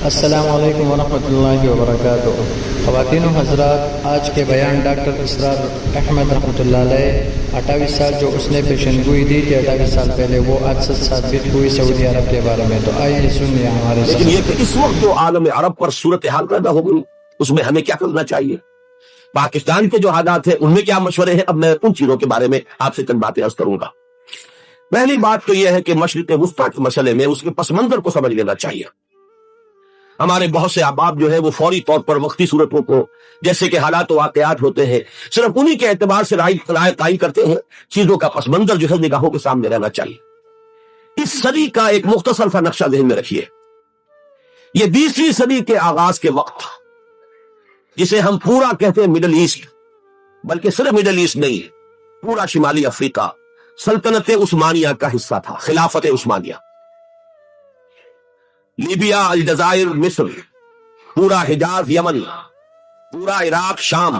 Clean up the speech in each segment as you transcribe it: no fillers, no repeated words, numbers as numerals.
السلام علیکم ورحمۃ اللہ وبرکاتہ۔ خواتین و حضرات، آج کے بیان ڈاکٹر اسرار احمد رحمۃ اللہ علیہ 28 سال جو اس نے پیشن گوئی دی تھی 28 سال پہلے، وہ آج سے ثابت ہوئی سعودی عرب کے بارے میں۔ تو آئیے سنیے ہمارے لیکن یہ کہ اس وقت جو عالم عرب پر صورتحال پیدا ہو گئی، اس میں ہمیں کیا کرنا چاہیے؟ پاکستان کے جو حالات ہیں ان میں کیا مشورے ہیں؟ اب میں ان چیزوں کے بارے میں آپ سے چند باتیں عرض کروں گا۔ پہلی بات تو یہ ہے کہ مشرق وسطیٰ کے مسئلے میں اس کے پس منظر کو سمجھ لینا چاہیے۔ ہمارے بہت سے احباب جو ہے وہ فوری طور پر وقتی صورتوں کو، جیسے کہ حالات و واقعات ہوتے ہیں، صرف انہی کے اعتبار سے رائے قائم کرتے ہیں۔ چیزوں کا پس منظر جو ہے نگاہوں کے سامنے رہنا چاہیے۔ اس صدی کا ایک مختصر سا نقشہ ذہن میں رکھیے۔ یہ 20ویں صدی کے آغاز کے وقت، جسے ہم پورا کہتے ہیں مڈل ایسٹ، بلکہ صرف مڈل ایسٹ نہیں، پورا شمالی افریقہ سلطنت عثمانیہ کا حصہ تھا، خلافت عثمانیہ۔ لیبیا، الجزائر، مصر، پورا حجاز، یمن، پورا عراق، شام،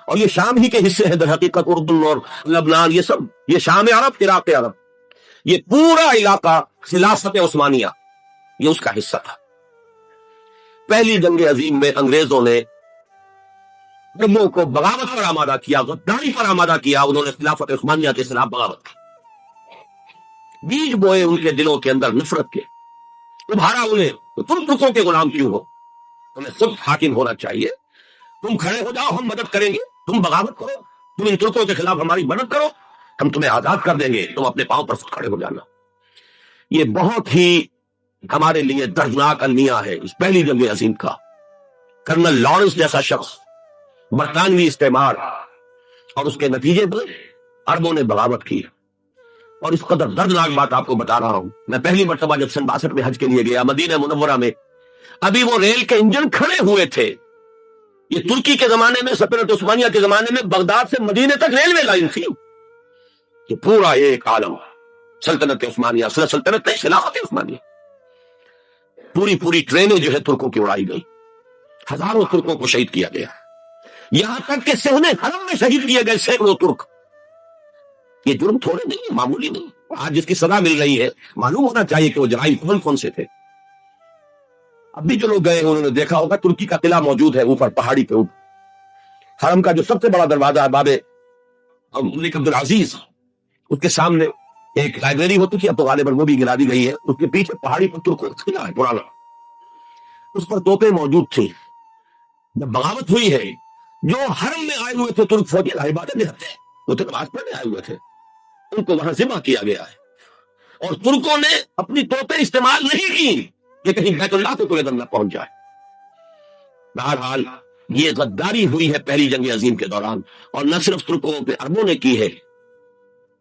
اور یہ شام ہی کے حصے ہیں در حقیقت، اردن اور لبنان، یہ سب، یہ شام عرب، عراق عرب، یہ پورا علاقہ خلافت عثمانیہ یہ اس کا حصہ تھا۔ پہلی جنگ عظیم میں انگریزوں نے عربوں کو بغاوت پر آمادہ کیا، غداری پر آمادہ کیا۔ انہوں نے خلافت عثمانیہ کے خلاف بغاوت کی، بیج بوئے ان کے دلوں کے اندر نفرت کے، ابھارا انہیں تو تم ترکوں کے غلام کیوں ہو؟ تمہیں خود حاکم ہونا چاہیے، تم کھڑے ہو جاؤ، ہم مدد کریں گے، تم بغاوت کرو، تم ان ترکوں کے خلاف ہماری مدد کرو، ہم تمہیں آزاد کر دیں گے، تم اپنے پاؤں پر خود کھڑے ہو جانا۔ یہ بہت ہی ہمارے لیے دردناک المیہ ہے اس پہلی جنگ عظیم کا۔ کرنل لارنس جیسا شخص، برطانوی استعمار، اور اس کے نتیجے میں عربوں نے بغاوت کی۔ اور اس قدر دردناک بات آپ کو بتا رہا ہوں، میں پہلی مرتبہ جب سن 62 میں حج کے لیے گیا مدینہ منورہ میں، ابھی وہ ریل کے انجن کھڑے ہوئے تھے۔ یہ ترکی کے زمانے میں، سلطنت عثمانیہ کے زمانے میں بغداد سے مدینے تک ریلوے لائن تھی۔ یہ پورا ایک عالم سلطنت عثمانیہ، سلطنت نہیں، خلافت عثمانیہ، پوری ٹرینیں جو ہے ترکوں کی اڑائی گئی، ہزاروں ترکوں کو شہید کیا گیا، یہاں تک کہ صحن حرم میں شہید کیے گئے سینکڑوں ترک۔ یہ جرم تھوڑے نہیں، معمولی نہیں۔ آج جس کی سزا مل رہی ہے، معلوم ہونا چاہیے کہ وہ جرائم کون سے تھے۔ اب بھی جو لوگ گئے انہوں نے دیکھا ہوگا ترکی کا قلعہ موجود ہے اوپر پہاڑی پہ اوپر، حرم کا جو سب سے بڑا دروازہ ہے باب ملک عبدالعزیز، اس کے سامنے ایک لائبریری ہوتی تھی، اب تو غالباً وہ بھی گرا دی گئی ہے۔ اس کے پیچھے پہاڑی پر ترکوں کا قلعہ ہے پرانا، اس پر توپیں موجود تھیں۔ جب بغاوت ہوئی ہے، جو حرم میں آئے ہوئے تھے ترک فوجی عبادت میں رہتے، وہ تو نماز پڑھنے آئے ہوئے تھے، ان کو وہاں ذبح کیا گیا ہے۔ اور ترکوں نے اپنی توپیں استعمال نہیں کی کہ کہیں بیت اللہ کو کوئی نہ پہنچ جائے۔ بہرحال یہ غداری ہوئی ہے پہلی جنگ عظیم کے دوران، اور نہ صرف ترکوں پہ عربوں نے کی ہے۔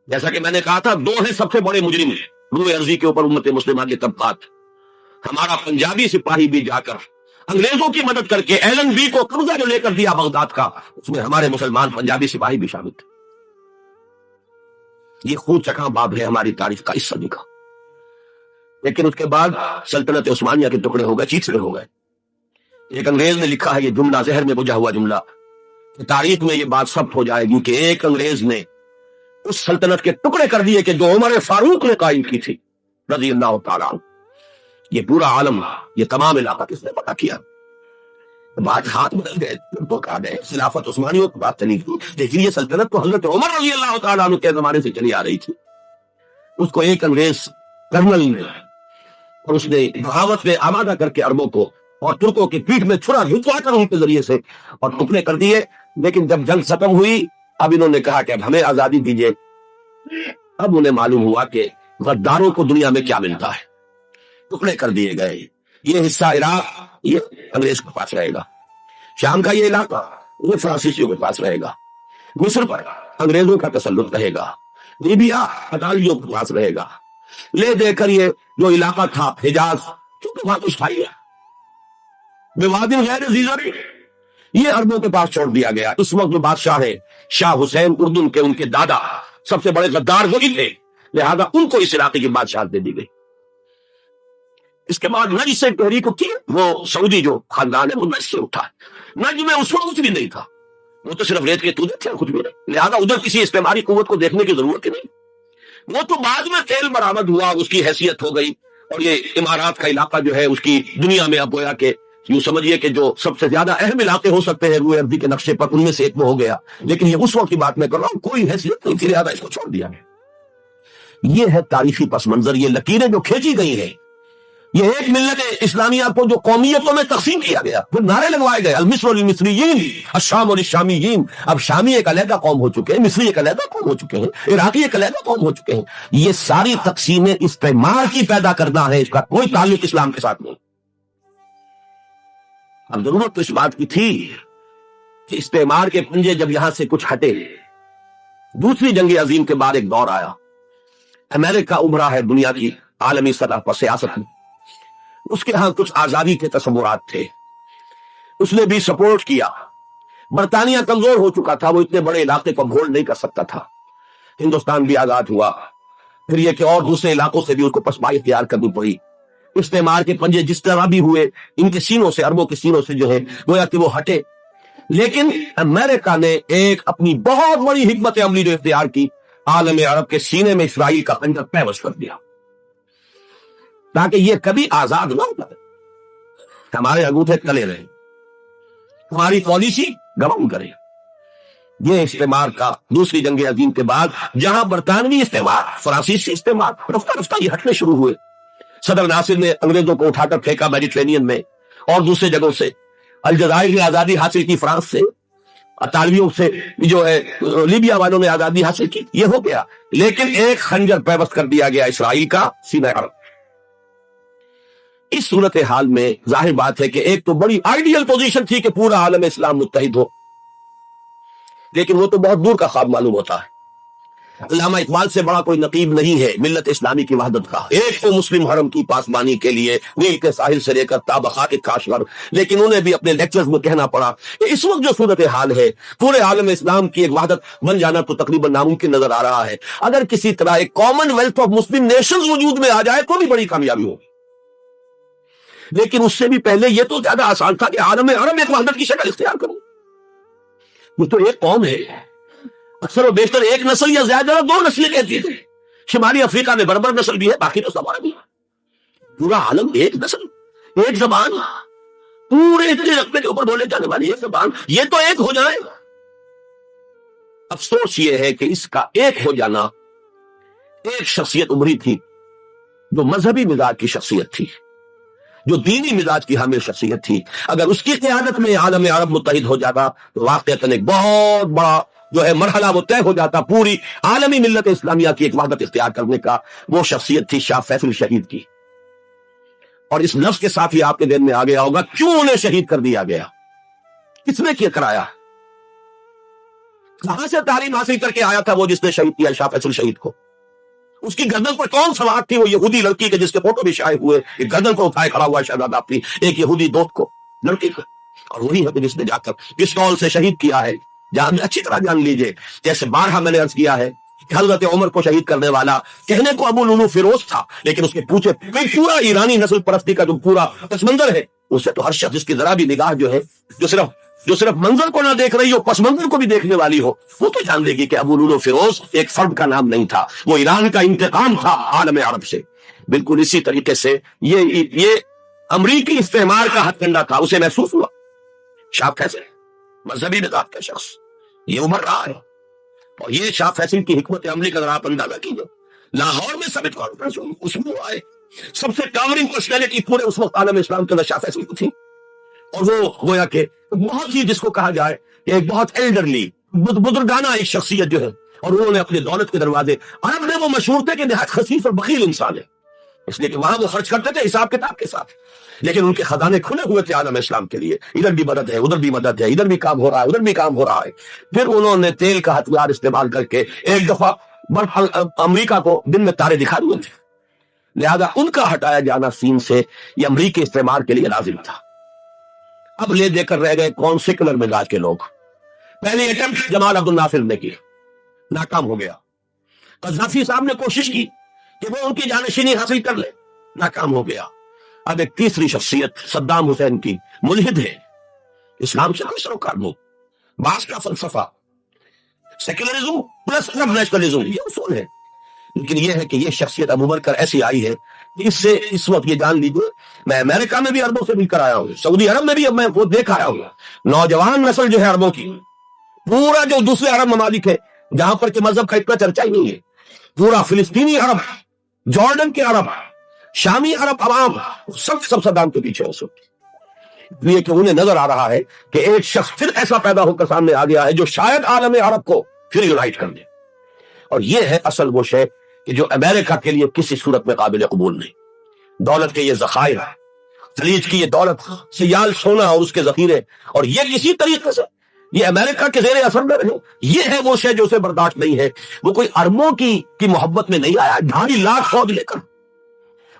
جیسا کہ میں نے کہا تھا، دو ہیں سب سے بڑے مجرم روئے ارضی کے اوپر امت مسلمہ کے طبقات۔ ہمارا پنجابی سپاہی بھی جا کر انگریزوں کی مدد کر کے ایلن بی کو قبضہ جو لے کر دیا بغداد کا، اس میں ہمارے مسلمان پنجابی سپاہی بھی شامل تھے۔ یہ خون چکھا باب ہے ہماری تاریخ کا اس صدی کا۔ لیکن اس کے بعد سلطنت عثمانیہ کے ٹکڑے ہو گئے، چیچڑے ہو گئے۔ ایک انگریز نے لکھا ہے یہ جملہ، زہر میں بجھا ہوا جملہ، کہ تاریخ میں یہ بات ثبت ہو جائے گی کہ ایک انگریز نے اس سلطنت کے ٹکڑے کر دیے کہ جو عمر فاروق نے قائم کی تھی رضی اللہ تعالیٰ عنہ۔ یہ پورا عالم، یہ تمام علاقہ کس نے پتہ کیا؟ بات ہاتھ بدل گئے، تو کہا گئے خلافت عثمانیہ کی بات چلی تھی، لیکن یہ سلطنت تو حضرت عمر رضی اللہ تعالیٰ عنہ کے زمانے سے چلی آ رہی تھی۔ اس کو ایک انگریز کرنل نے، اور اس نے بغاوت میں آمادہ کر کے عربوں کو اور ترکوں کی پیٹھ میں چھرا جھکوا کر ان کے ذریعے سے اور ٹکڑے کر دیے۔ لیکن جب جنگ ختم ہوئی، اب انہوں نے کہا کہ اب ہمیں آزادی دیجیے۔ اب انہیں معلوم ہوا کہ غداروں کو دنیا میں کیا ملتا ہے، ٹکڑے کر دیے گئے۔ یہ حصہ عراق یہ انگریز کے پاس رہے گا، شام کا یہ علاقہ وہ فرانسیسیوں کے پاس رہے گا، مصر پر انگریزوں کا تسلط رہے گا، لیبیا اطالیوں کے پاس رہے گا۔ لے دے کر یہ جو علاقہ تھا حجاز، کیونکہ وہاں کچھ تھا ہی بوادی غیر ذی زرع، یہ عربوں کے پاس چھوڑ دیا گیا۔ اس وقت جو بادشاہ ہیں شاہ حسین اردن کے، ان کے دادا سب سے بڑے غدار وہی تھے، لہذا ان کو اس علاقے کی بادشاہت دے دی گئی۔ اس کے بعد نجد سے تحریک کی، وہ سعودی جو خاندان ہے وہ نجد سے اٹھا۔ نجد میں اس وقت کچھ بھی نہیں تھا، وہ تو صرف ریت کے تودے تھے، کچھ بھی نہیں، لہذا ادھر کسی استعماری قوت کو دیکھنے کی ضرورت ہی نہیں۔ وہ تو بعد میں تیل برآمد ہوا، اس کی حیثیت ہو گئی، اور یہ امارات کا علاقہ جو ہے اس کی دنیا میں اب گویا کہ یوں سمجھیے کہ جو سب سے زیادہ اہم علاقے ہو سکتے ہیں روئے ارضی کے نقشے پر، ان میں سے ایک وہ ہو گیا. لیکن یہ اس وقت کی بات میں کر رہا ہوں، کوئی حیثیت نہیں تھی، لہٰذا اس کو چھوڑ دیا گیا. یہ ہے تاریخی پس منظر، یہ لکیریں جو کھینچی گئی ہیں. یہ ایک ملت اسلامیہ کو جو قومیتوں میں تقسیم کیا گیا، پھر نعرے لگوائے گئے المصر للمصریین الشام للشامیین. اب شامی ایک علیحدہ قوم ہو چکے ہیں، مصری ایک علیحدہ قوم ہو چکے ہیں، عراقی ایک علیحدہ قوم ہو چکے ہیں. یہ ساری تقسیمیں استعمار کی پیدا کرنا ہے، اس کا کوئی تعلق اسلام کے ساتھ نہیں. اب ضرورت تو اس بات کی تھی کہ استعمار کے پنجے جب یہاں سے کچھ ہٹے، دوسری جنگ عظیم کے بعد ایک دور آیا، امریکہ ابھرا ہے دنیا کی عالمی سطح پر سیاست میں. اس کے ہاں کچھ آزادی کے تصورات تھے، اس نے بھی سپورٹ کیا. برطانیہ کمزور ہو چکا تھا، وہ اتنے بڑے علاقے کو ہولڈ نہیں کر سکتا تھا. ہندوستان بھی آزاد ہوا، پھر یہ کہ اور دوسرے علاقوں سے بھی اس کو پسمائی اختیار کرنی پڑی. استعمار کے پنجے جس طرح بھی ہوئے، ان کے سینوں سے، اربوں کے سینوں سے جو ہے گویا کہ وہ ہٹے. لیکن امریکہ نے ایک اپنی بہت بڑی حکمت عملی جو اختیار کی، عالم عرب کے سینے میں اسرائیل کا خنجر پیوست کر دیا تاکہ یہ کبھی آزاد نہ ہو پائے. ہمارے انگوٹھے تلے رہے، ہماری پالیسی گون کرے. یہ استعمار کا دوسری جنگ عظیم کے بعد جہاں برطانوی استعمار، فرانسیسی استعمار رفتہ رفتہ یہ ہٹنے شروع ہوئے. صدر ناصر نے انگریزوں کو اٹھا کر پھینکا میڈیٹرینین میں اور دوسرے جگہوں سے. الجزائر نے آزادی حاصل کی فرانس سے، اطالویوں سے جو ہے لیبیا والوں نے آزادی حاصل کی. یہ ہو گیا، لیکن ایک خنجر پیوست کر دیا گیا اسرائیل کا سینہ عرب. اس صورتحال میں ظاہر بات ہے کہ ایک تو بڑی آئیڈیل پوزیشن تھی کہ پورا عالم اسلام متحد ہو، لیکن وہ تو بہت دور کا خواب معلوم ہوتا ہے. علامہ اقبال سے بڑا کوئی نقیب نہیں ہے ملت اسلامی کی وحدت کا. ایک تو مسلم حرم کی پاسبانی کے لیے نیل کے ساحل سے لے کر تا بخاک کاشغر، لیکن انہیں بھی اپنے لیکچرز میں کہنا پڑا کہ اس وقت جو صورتحال ہے پورے عالم اسلام کی ایک وحدت بن جانا تو تقریباً ناممکن نظر آ رہا ہے. اگر کسی طرح ایک common wealth of Muslim nations وجود میں آ جائے تو بھی بڑی کامیابی ہوگی. لیکن اس سے بھی پہلے یہ تو زیادہ آسان تھا کہ عالم عرب ایک وحدت کی شکل اختیار کرو. وہ تو ایک قوم ہے، اکثر و بیشتر ایک نسل یا زیادہ دو نسلیں کہتی تھے. شمالی افریقہ میں بربر نسل بھی ہے، باقی تو سب عربی. پورا عالم ایک نسل، ایک زبان، پورے اتنے رقبے کے اوپر بولے جانے والی ایک زبان، یہ تو ایک ہو جائے. افسوس یہ ہے کہ اس کا ایک ہو جانا ایک شخصیت ابھری تھی جو مذہبی مزاج کی شخصیت تھی، جو دینی مزاج کی حامل شخصیت تھی. اگر اس کی قیادت میں عالم عرب متحد ہو جاتا تو واقعتاً ایک بہت بڑا جو ہے مرحلہ وہ طے ہو جاتا پوری عالمی ملت اسلامیہ کی ایک وحدت اختیار کرنے کا. وہ شخصیت تھی شاہ فیصل شہید کی. اور اس لفظ کے ساتھ ہی آپ کے ذہن میں آ گیا ہوگا کیوں انہیں شہید کر دیا گیا، کس نے کیا کرایا، کہاں سے تعلیم حاصل کر کے آیا تھا وہ جس نے شہید کیا شاہ فیصل شہید کو. اس کی گردن پر کون سوار تھی، وہ یہودی لڑکی کے جس کے فوٹو بھی شائع ہوئے، ایک گردن کو اٹھائے کھڑا ہوا شہزادہ اپنی ایک یہودی دوست کو، لڑکی کو. اور وہی ہے جس نے جا کر پستول سے شہید کیا ہے. جہاں اچھی طرح جان لیجئے، جیسے بارہا میں نے عرض کیا ہے کہ حضرت عمر کو شہید کرنے والا کہنے کو ابو لولو فیروز تھا، لیکن اس کے پیچھے پورا ایرانی نسل پرستی کا جو پورا پس منظر ہے، اس سے تو ہر شخص جس کی ذرا بھی نگاہ جو ہے جو صرف منظر کو نہ دیکھ رہی ہو، پس منظر کو بھی دیکھنے والی ہو، وہ تو جان لے گی کہ ابو لولو فیروز ایک فرد کا نام نہیں تھا، وہ ایران کا انتقام تھا عالم عرب سے. بالکل اسی طریقے سے یہ امریکی استعمار کا ہتھ کنڈا تھا، اسے محسوس ہوا. شاہ فیصل مذہبی مزاج کا شخص یہ ابھر رہا ہے، اور یہ شاہ فیصل کی حکمت عملی کا ذرا آپ اندازہ کیجیے. لاہور میں سمٹ کانفرنس اس میں آئے، سب سے ٹاورنگ پرسنالٹی پورے اس وقت عالم اسلام کے اندر شاہ فیصل کی تھی. اور وہ گویا کہ بہت ہی جس کو کہا جائے کہ ایک بہت ایلڈرلی بزرگانہ ایک شخصیت جو ہے، اور انہوں نے اپنے دولت کے دروازے، عرب میں وہ مشہور تھے کہ نہایت خسیس اور بخیل انسان ہے، اس لیے کہ وہاں وہ خرچ کرتے تھے حساب کتاب کے ساتھ، لیکن ان کے خزانے کھلے ہوئے تھے عالم اسلام کے لیے. ادھر بھی مدد ہے، ادھر بھی مدد ہے، ادھر بھی کام ہو رہا ہے، ادھر بھی کام ہو رہا ہے. پھر انہوں نے تیل کا ہتھیار استعمال کر کے ایک دفعہ امریکہ کو دن میں تارے دکھا دیے تھے، لہذا ان کا ہٹایا جانا سین سے یہ امریکی استعمار کے لیے لازم تھا. اب لے دے کر رہ گئے کون سیکولر مزاج کے لوگ. پہلی اٹمپٹ جمال عبد الناصر نے کی، ناکام ہو گیا. قذافی صاحب نے کوشش کی کہ وہ ان کی جانشینی حاصل کر لے، ناکام ہو گیا. اب ایک تیسری شخصیت صدام حسین کی، ملحد ہے، اسلام سے کوئی سروکار نہیں. بعض کا فلسفہ سیکولرزم پلس نیشنلزم یہ اصول ہے، لیکن یہ ہے کہ یہ شخصیت ابو بکر ایسی آئی ہے کہ اس سے اس وقت یہ جان لیجیے، میں امریکہ میں بھی عربوں سے مل کر آیا ہوں، سعودی عرب میں بھی اب میں وہ دیکھ آیا ہوں، نوجوان نسل جو ہے عربوں کی، پورا جو دوسرے عرب ممالک ہے جہاں پر کہ مذہب کا اتنا چرچا ہی نہیں ہے، پورا فلسطینی عرب، جارڈن کے عرب، شامی عرب عوام سب صدام کے پیچھے اس وقت، اس لیے کہ انہیں نظر آ رہا ہے کہ ایک شخص پھر ایسا پیدا ہو کر سامنے آ گیا ہے جو شاید عالم عرب کو پھر یونائٹ کر دے، اور یہ ہے اصل وہ شے کہ جو امریکہ کے لیے کسی صورت میں قابل قبول نہیں۔ دولت کے یہ ذخائر، خلیج کی یہ دولت، سیال سونا اور اس کے ذخیرے، اور یہ کسی طریقے سے یہ امریکہ کے زیر اثر میں رہے، یہ ہے وہ شے جو اسے برداشت نہیں ہے۔ وہ کوئی عربوں کی محبت میں نہیں آیا 2.5 لاکھ فوج لے کر،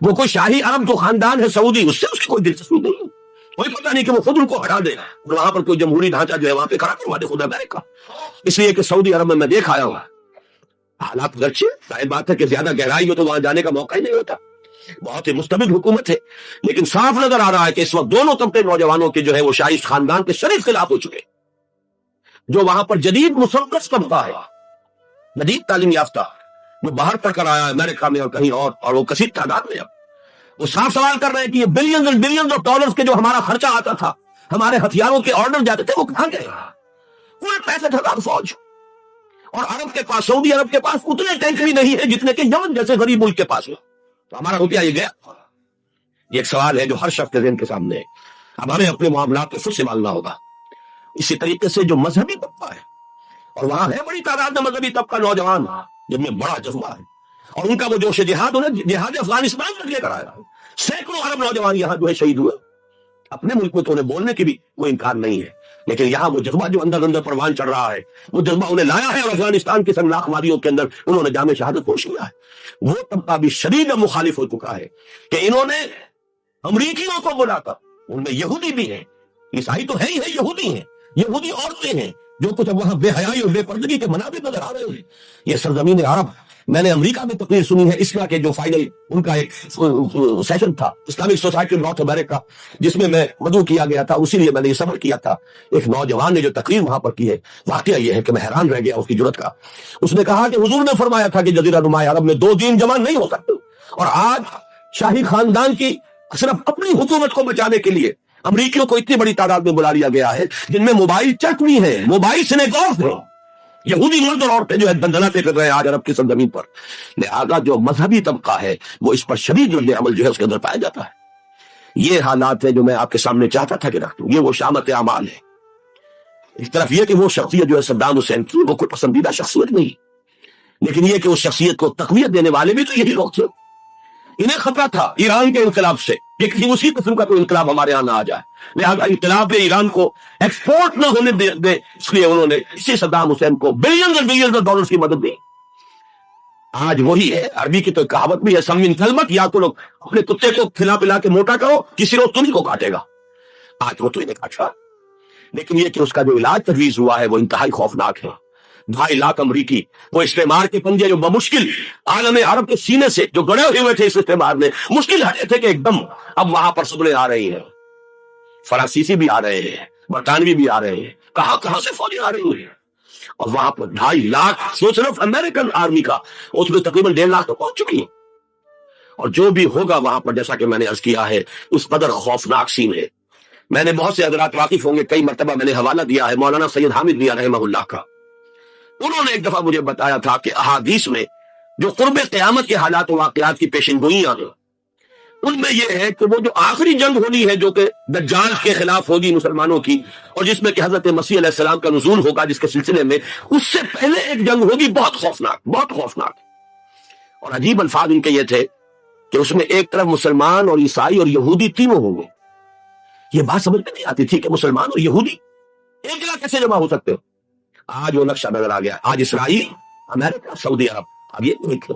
وہ کوئی شاہی عرب جو خاندان ہے سعودی، اس سے اس کی کوئی دلچسپی نہیں ہے، کوئی پتہ نہیں کہ وہ خود ان کو ہٹا دے اور وہاں پر کوئی جمہوری ڈھانچہ جو ہے وہاں پہ کھڑا کروا دے خود امریکہ۔ اس لیے کہ سعودی عرب میں دیکھ آیا ہوں حالات اگرچہ ظاہر بات ہے کہ زیادہ گہرائی ہو تو وہاں جانے کا موقع ہی نہیں ہوتا، بہت ہی مستبد حکومت ہے، لیکن صاف نظر آ رہا ہے کہ اس وقت دونوں طبقے نوجوانوں کے جو ہے وہ شاہی خاندان کے شریف خلاف ہو چکے، جو وہاں پر جدید مثقف طبقہ ہے، جدید تعلیم یافتہ، وہ باہر پڑھ کر آیا ہے امریکہ میں اور کہیں اور وہ کثیر تعداد میں، اب وہ صاف سوال کر رہے ہیں کہ یہ billions and billions of dollars کے جو ہمارا خرچہ آتا تھا، ہمارے ہتھیاروں کے آرڈر جاتے تھے، وہ کہاں گئے؟ پورے 65,000 فوج، اور عرب کے پاس، سعودی عرب کے پاس اتنے ٹینک بھی نہیں ہے جتنے کہ یمن جیسے غریب ملک کے پاس ہو، تو ہمارا روپیہ یہ گیا۔ یہ ایک سوال ہے جو ہر شخص کے ذہن کے سامنے ہے، اب ہمیں اپنے معاملات کو خود سنبھالنا ہوگا۔ اسی طریقے سے جو مذہبی طبقہ ہے، اور وہاں ہے بڑی تعداد میں مذہبی طبقہ نوجوان جن میں بڑا جذبہ ہے، اور ان کا وہ جوش جہاد، انہیں جہاد افغانستان میں لے کر آیا، سینکڑوں عرب نوجوان یہاں جو ہے شہید ہوئے، اپنے ملک میں تو انہیں بولنے کی بھی کوئی انکار نہیں ہے، لیکن یہاں وہ جذبہ جو اندر پروان چڑھ رہا ہے، وہ جذبہ انہیں لایا ہے، اور افغانستان کی سنگلاخ وادیوں کے اندر انہوں نے جام شہادت پوش کیا ہے۔ وہ طبقہ بھی شدید مخالف ہو چکا ہے کہ انہوں نے امریکیوں کو بلا کر، ان میں یہودی بھی ہیں، عیسائی تو ہے ہی ہے، یہودی ہیں، یہودی عورتیں ہیں، جو کچھ اب وہاں بے حیائی اور بے پردگی کے مناظر نظر آ رہے ہیں، یہ سرزمین عرب۔ میں نے امریکہ میں تقریر سنی ہے اسما کے جو فائنل ان کا ایک سیشن تھا، اسلامک سوسائٹی نارتھ امریکہ، جس میں میں مدعو کیا گیا تھا، اسی لیے میں نے یہ سفر کیا تھا۔ ایک نوجوان نے جو تقریر وہاں پر کی ہے، واقعہ یہ ہے کہ میں حیران رہ گیا اس کی جرأت کا۔ اس نے کہا کہ حضور نے فرمایا تھا کہ جزیرہ نما عرب میں 2 دین جمع نہیں ہو سکتے، اور آج شاہی خاندان کی صرف اپنی حکومت کو بچانے کے لیے امریکیوں کو اتنی بڑی تعداد میں بلا لیا گیا ہے، جن میں موبائل چرچ بھی ہیں، موبائل سینیگوگز ہیں، یہودی مرد اور عورتیں جو ہے دندناتے پھر رہے ہیں آج عرب کی سرزمین پر۔ لہذا جو مذہبی طبقہ ہے وہ اس پر شدید رد عمل جو ہے اس کے اندر پایا جاتا ہے۔ یہ حالات ہیں جو میں آپ کے سامنے چاہتا تھا کہ رکھ دوں، یہ وہ شامت اعمال ہے۔ اس طرف یہ کہ وہ شخصیت جو ہے صدام حسین کی، وہ کوئی پسندیدہ شخصیت نہیں، لیکن یہ کہ اس شخصیت کو تقویت دینے والے بھی تو یہی لوگ تھے۔ انہیں خطرہ تھا ایران کے انقلاب سے کہ کہیں اسی قسم کا کوئی انقلاب ہمارے ہاں نہ آ جائے، لہذا انقلاب ایران کو ایکسپورٹ نہ ہونے دے، اس لیے انہوں نے اسی صدام حسین کو بلینز اور بلینز آف ڈالرز کی مدد دی۔ آج وہی ہے، عربی کی تو ایک کہاوت بھی ہے، سمن کلمت، یا تو لوگ اپنے کتے کو کھلا پلا کے موٹا کرو، کسی روز تمہیں کو کاٹے گا۔ آج وہ تو انہیں کاٹا، لیکن یہ کہ اس کا جو علاج تجویز ہوا ہے وہ انتہائی خوفناک ہے۔ 2.5 لاکھ امریکی، وہ استعمار کے پنجے جو بمشکل عالم عرب کے سینے سے جو گڑے ہوئے تھے اس استعمار میں، مشکل ہٹے تھے کہ ایک دم اب وہاں پر صبریں آ رہی ہیں، فرانسیسی بھی آ رہے ہیں، برطانوی بھی آ رہے ہیں، کہاں سے فوجیں آ رہی ہیں، اور وہاں پر 2.5 لاکھ صرف امریکن آرمی کا، اس میں تقریباً 1.5 لاکھ تو پہنچ چکی ہیں، اور جو بھی ہوگا وہاں پر جیسا کہ میں نے عرض کیا ہے اس قدر خوفناک سین ہے۔ میں نے بہت سے حضرات واقف ہوں گے، کئی مرتبہ میں نے حوالہ دیا ہے مولانا سید حامد میاں رحمہ اللہ کا، انہوں نے ایک دفعہ مجھے بتایا تھا کہ احادیث میں جو قرب قیامت کے حالات و واقعات کی پیشن گوئیاں ہیں، ان میں یہ ہے کہ وہ جو آخری جنگ ہونی ہے جو کہ دجال کے خلاف ہوگی مسلمانوں کی، اور جس میں کہ حضرت مسیح علیہ السلام کا نزول ہوگا، جس کے سلسلے میں اس سے پہلے ایک جنگ ہوگی بہت خوفناک، بہت خوفناک۔ اور عجیب الفاظ ان کے یہ تھے کہ اس میں ایک طرف مسلمان اور عیسائی اور یہودی تینوں ہوں گے۔ یہ بات سمجھ میں نہیں آتی تھی کہ مسلمان اور یہودی ایک جگہ کیسے جمع ہو سکتے ہو۔ آج وہ نقشہ نظر آ گیا، آج اسرائیل، امریکہ، سعودی عرب، اب یہ نہیں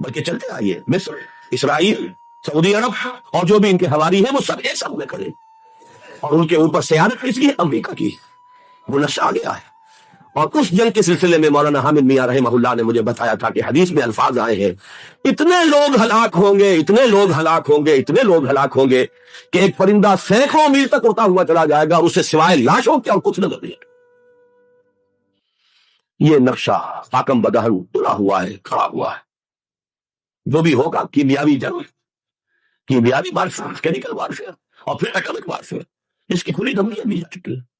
بلکہ چلتے آئیے، مصر، اسرائیل، سعودی عرب اور جو بھی ان کے حواری ہیں وہ سب ایک ساتھ میں کھڑے، اور ان کے اوپر سیادت کس کی؟ امریکہ کی۔ وہ نقشہ آ گیا ہے۔ اور اس جنگ کے سلسلے میں مولانا حامد میاں رحمہ اللہ نے مجھے بتایا تھا کہ حدیث میں الفاظ آئے ہیں، اتنے لوگ ہلاک ہوں گے، اتنے لوگ ہلاک ہوں گے، اتنے لوگ ہلاک ہوں گے کہ ایک پرندہ سینکڑوں میل تک اڑتا ہوا چلا جائے گا اور اسے سوائے لاشوں کے اور کچھ نظر نہیں آئے۔ یہ نقشہ حاکم بدہن تلا ہوا ہے، کھڑا ہوا ہے۔ جو بھی ہوگا کیمیاوی جنگ، کیمیاوی وارفیئر، کیمیکل وارفیئر، اور پھر ایٹمک وارفیئر، اس کی کھلی دھمکیاں دی جا چکی ہیں۔